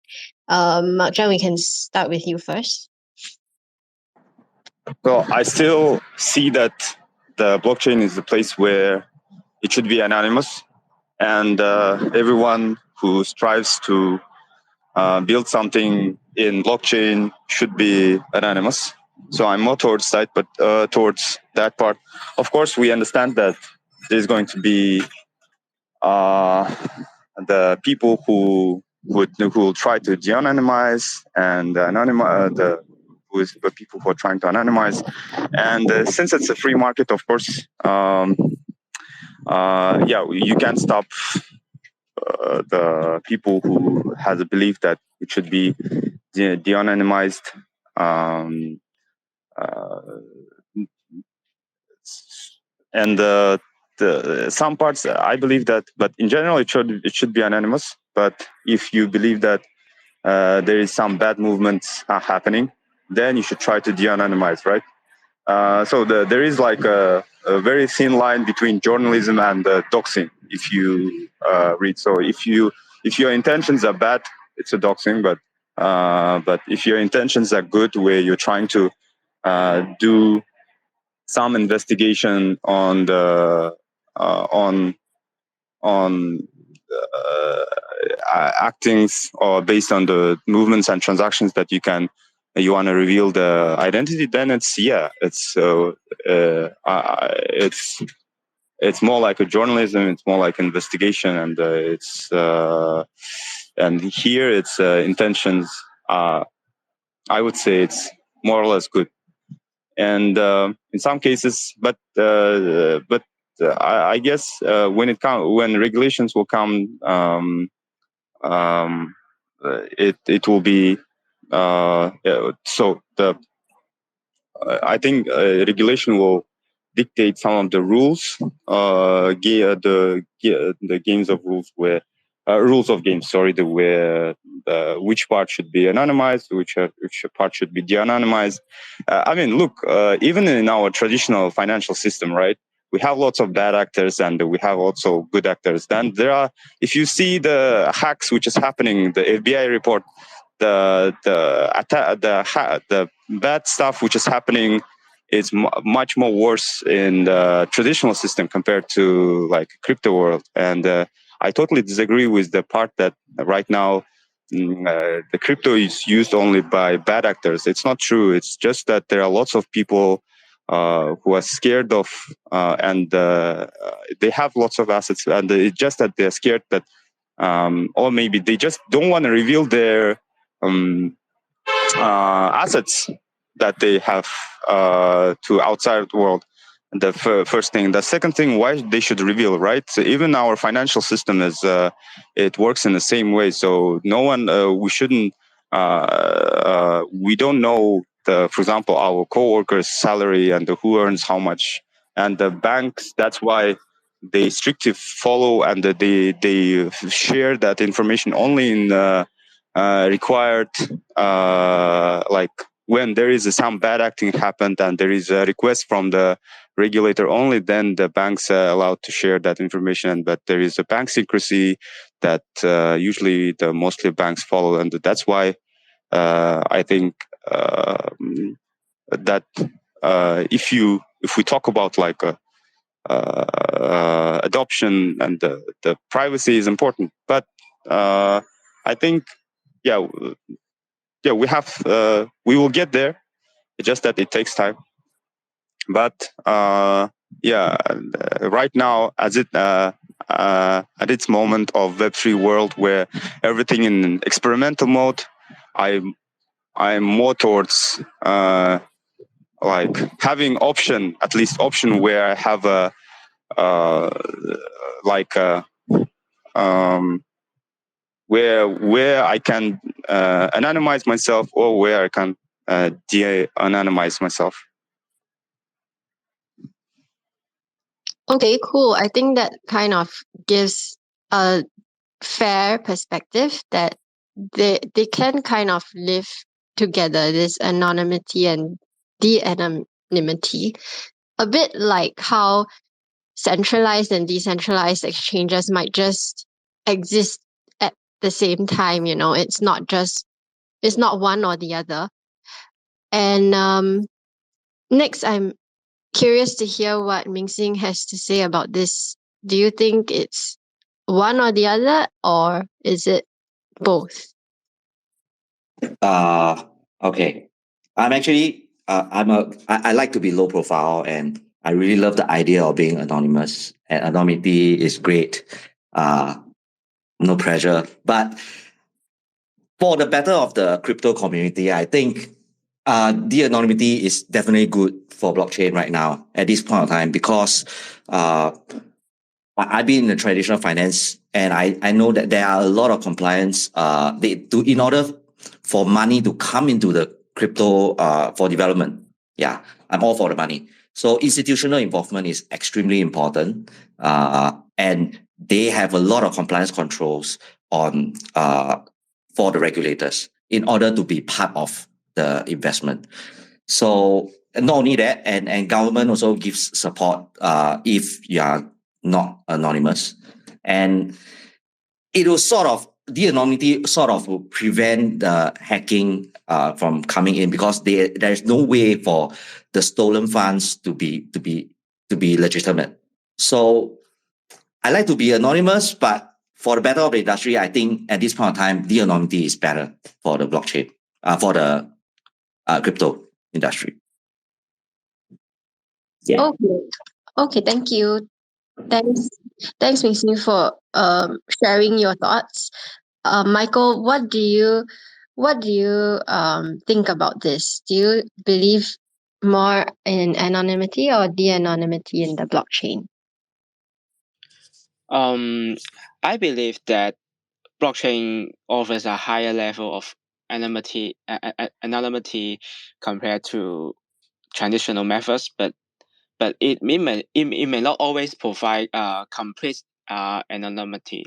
Mark Jan, we can start with you first. So I still see that the blockchain is the place where it should be anonymous, and everyone who strives to build something in blockchain should be anonymous. So I'm more towards that, but towards that part. Of course, we understand that there's going to be the people who will try to de-anonymize, and the people who are trying to anonymize. And since it's a free market, of course, you can't stop the people who has a belief that it should be de-anonymized. And some parts I believe that, but in general it should be anonymous. But if you believe that there is some bad movements happening, then you should try to de-anonymize, right? So there is like a very thin line between journalism and doxing, if you read. So if your intentions are bad, it's a doxing. But if your intentions are good, where you're trying to do some investigation on the actings or based on the movements and transactions that you want to reveal the identity, then it's more like a journalism. It's more like investigation, and and here it's intentions. I would say it's more or less good, and in some cases, but I guess when regulations will come, it will be so the I think regulation will dictate some of the rules, the games of rules where rules of games. Sorry, where which part should be anonymized, which part should be de-anonymized. I mean, look, even in our traditional financial system, right? We have lots of bad actors and we have also good actors. Then there are, if you see the hacks which is happening, the FBI report, the bad stuff which is happening is much more worse in the traditional system compared to like crypto world. And I totally disagree with the part that right now the crypto is used only by bad actors. It's not true. It's just that there are lots of people who are scared of and they have lots of assets, and it's just that they're scared that or maybe they just don't want to reveal their assets that they have to outside the world. The first thing. The second thing, why they should reveal, right? So even our financial system is it works in the same way. So no one, we shouldn't, we don't know for example, our co-workers' salary and who earns how much. And the banks, that's why they strictly follow and they share that information only in required like when there is some bad acting happened and there is a request from the regulator only, then the banks are allowed to share that information. But there is a bank secrecy that usually the mostly banks follow, and that's why I think that if we talk about like adoption and the privacy is important, but I think we have we will get there. It's just that it takes time. But right now, as it at its moment of Web3 world where everything in experimental mode, I'm more towards like having at least option where I have a like where I can anonymize myself or where I can de-anonymize myself. Okay, cool. I think that kind of gives a fair perspective that they can kind of live together, this anonymity and de-anonymity, a bit like how centralized and decentralized exchanges might just exist at the same time. It's not one or the other. And next, I'm curious to hear what Ming-Sing has to say about this. Do you think it's one or the other, or is it both? Okay. I'm actually I like to be low profile, and I really love the idea of being anonymous. And anonymity is great. No pressure. But for the better of the crypto community, I think de-anonymity is definitely good for blockchain right now at this point of time, because I've been in the traditional finance, and I know that there are a lot of compliance. In order for money to come into the crypto for development, I'm all for the money. So institutional involvement is extremely important, and they have a lot of compliance controls on for the regulators in order to be part of the investment. So not only that, and government also gives support if you are not anonymous, and it will sort of de-anonymity sort of will prevent the hacking from coming in, because there's no way for the stolen funds to be legitimate. So I like to be anonymous, but for the better of the industry, I think at this point in time, de-anonymity is better for the blockchain, for the crypto industry. Yeah. Okay, thank you. Thanks, Mixu, for sharing your thoughts. Michael, what do you think about this? Do you believe more in anonymity or de-anonymity in the blockchain? I believe that blockchain offers a higher level of anonymity compared to traditional methods, but it may not always provide complete anonymity.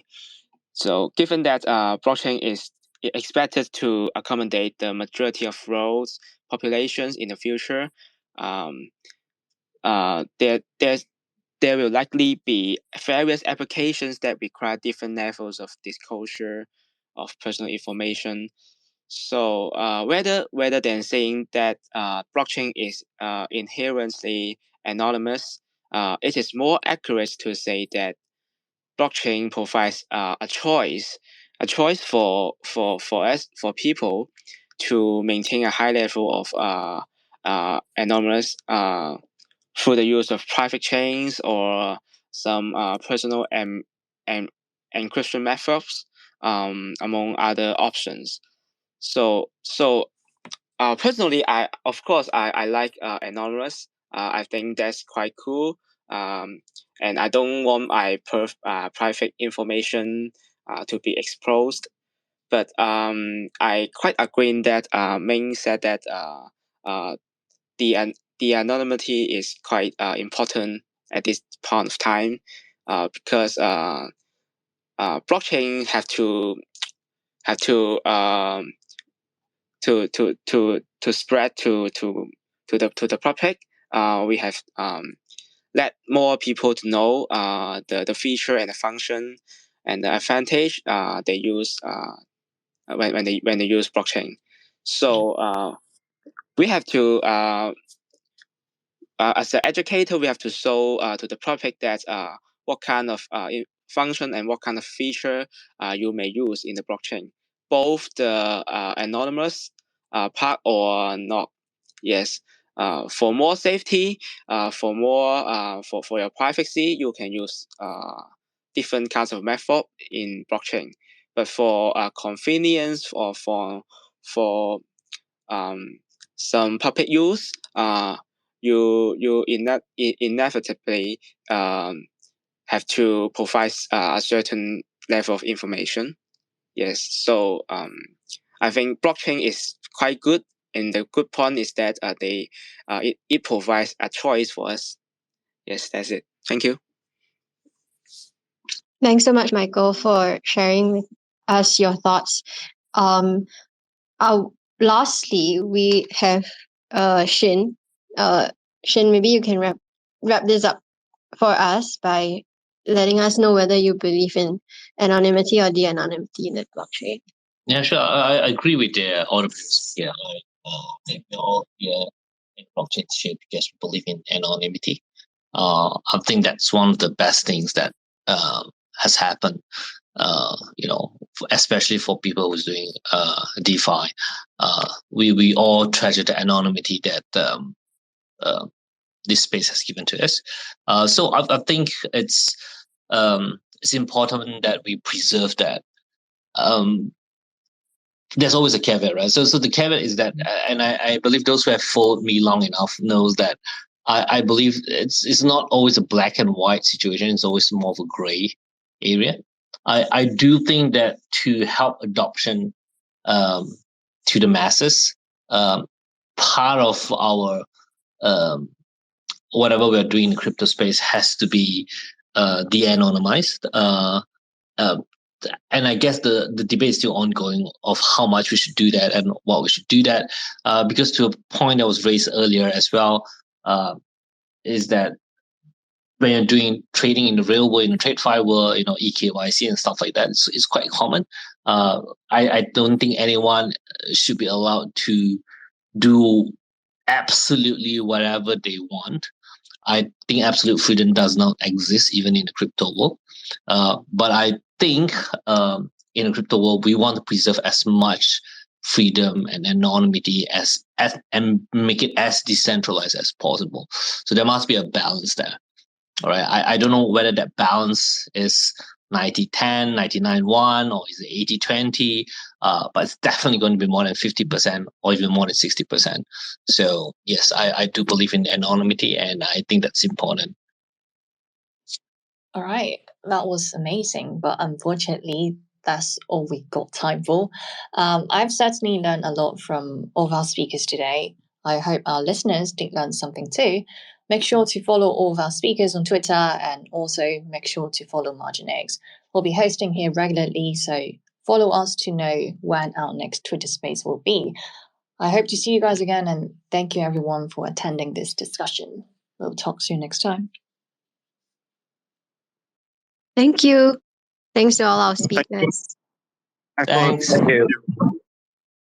So given that blockchain is expected to accommodate the majority of roles populations in the future, there will likely be various applications that require different levels of disclosure of personal information. So rather than saying that blockchain is inherently anonymous, it is more accurate to say that blockchain provides a choice for people to maintain a high level of anonymous through the use of private chains or some personal and encryption methods, among other options. So personally, I like anonymous. I think that's quite cool. And I don't want my private information to be exposed. But I quite agree that Ming said that the anonymity is quite important at this point of time, because blockchain have to spread to the public. We have let more people to know the feature and the function and the advantage they use when they use blockchain. So we have to as an educator, we have to show to the public that what kind of function and what kind of feature you may use in the blockchain, both the anonymous part or not. Yes. For more safety, for your privacy, you can use different kinds of method in blockchain. But for convenience or for some public use, you inevitably have to provide a certain level of information. Yes, so I think blockchain is quite good, and the good point is that it provides a choice for us. Yes, that's it. Thank you. Thanks so much, Michael, for sharing with us your thoughts. Lastly, we have Shin. Shin, maybe you can wrap this up for us by letting us know whether you believe in anonymity or de-anonymity in the blockchain. Yeah, sure. I agree with all of this. Yeah, we're all here in blockchain share because we believe in anonymity. I think that's one of the best things that has happened. Especially for people who's doing DeFi, we all treasure the anonymity that this space has given to us. So I think it's important that we preserve that. There's always a caveat, right? So the caveat is that, and I believe those who have followed me long enough knows that I believe it's not always a black and white situation. It's always more of a gray area. I do think that to help adoption to the masses, part of our whatever we're doing in the crypto space has to be de-anonymized. And I guess the debate is still ongoing of how much we should do that and what we should do that. Because to a point that was raised earlier as well, is that when you're doing trading in the real world, in the TradeFi world, eKYC and stuff like that, it's quite common. I don't think anyone should be allowed to do absolutely whatever they want. I think absolute freedom does not exist even in the crypto world. But I think in the crypto world, we want to preserve as much freedom and anonymity as and make it as decentralized as possible. So there must be a balance there. All right. I don't know whether that balance is 90-10, 99-1, or is it 80-20, but it's definitely going to be more than 50% or even more than 60%. So yes, I do believe in anonymity, and I think that's important. All right, that was amazing, but unfortunately, that's all we got time for. I've certainly learned a lot from all of our speakers today. I hope our listeners did learn something too. Make sure to follow all of our speakers on Twitter, and also make sure to follow MarginX. We'll be hosting here regularly, so follow us to know when our next Twitter space will be. I hope to see you guys again, and thank you everyone for attending this discussion. We'll talk soon next time. Thank you. Thanks to all our speakers. Thanks. Thank you.